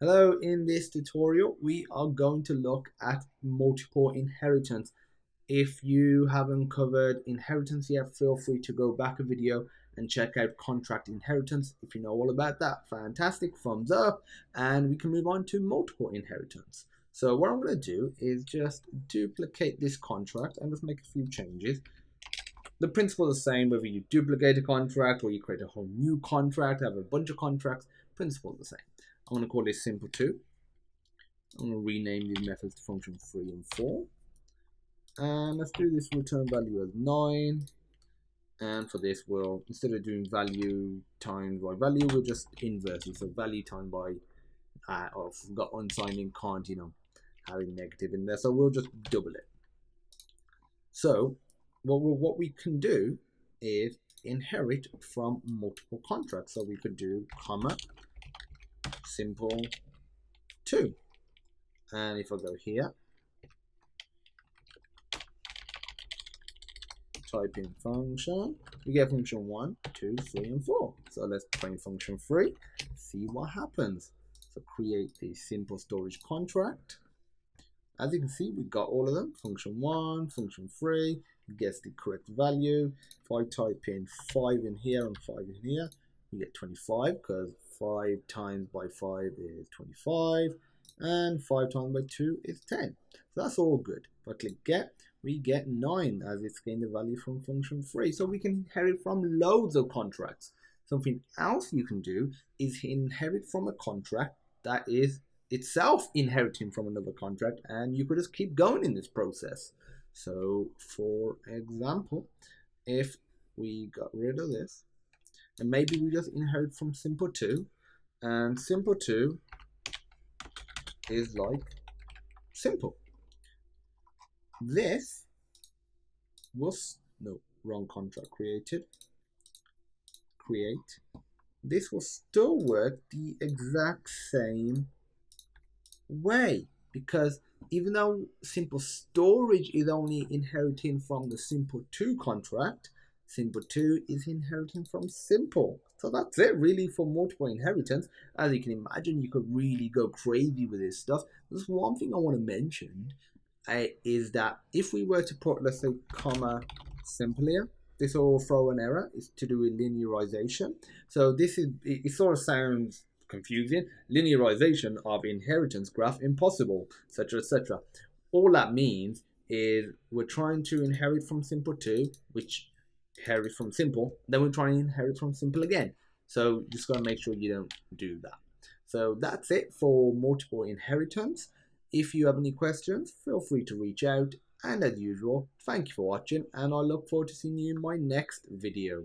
Hello, in this tutorial we are going to look at multiple inheritance. If you haven't covered inheritance yet, feel free to go back a video and check out contract inheritance. If you know all about that, fantastic, thumbs up, and we can move on to multiple inheritance. So what I'm going to do is just duplicate this contract and just make a few changes. The principle is the same whether you duplicate a contract or you create a whole new contract, have a bunch of contracts, principle is the same. I'm going to call this simple2. I'm going to rename these methods to function 3 and 4. And let's do this return value as 9. And for this, we'll, instead of doing value times by value, we'll just inverse it. So value times by, or if we've got unsigned in, can't, have a negative in there. So we'll just double it. So what we can do is inherit from multiple contracts. So we could do comma simple2, and if I go here, type in function, we get function 1, 2, 3, and 4. So let's train function 3, see what happens. So create a simple storage contract. As you can see, we got all of them. Function 1, function 3, gets the correct value. If I type in 5 in here and 5 in here, we get 25 because 5 times by 5 is 25 and 5 times by 2 is 10. So that's all good. If I click get, we get 9 as it's getting the value from function 3. So we can inherit from loads of contracts. Something else you can do is inherit from a contract that is itself inheriting from another contract, and you could just keep going in this process. So for example, if we got rid of this, and maybe we just inherit from simple2, and simple2 is like simple. This was, no, wrong contract created. Create. This will still work the exact same way, because even though simple storage is only inheriting from the simple2 contract, simple2 is inheriting from simple. So that's it really for multiple inheritance. As you can imagine, you could really go crazy with this stuff. There's one thing I want to mention is that if we were to put, let's say, comma simple here, this will throw an error. It's to do with linearization. So this is, it sort of sounds confusing. Linearization of inheritance graph impossible, etc., etc. All that means is we're trying to inherit from simple2, which inherits from simple, then we're trying to inherit from simple again. So just gotta make sure you don't do that. So that's it for multiple inheritance. If you have any questions, feel free to reach out. And as usual, thank you for watching, and I look forward to seeing you in my next video.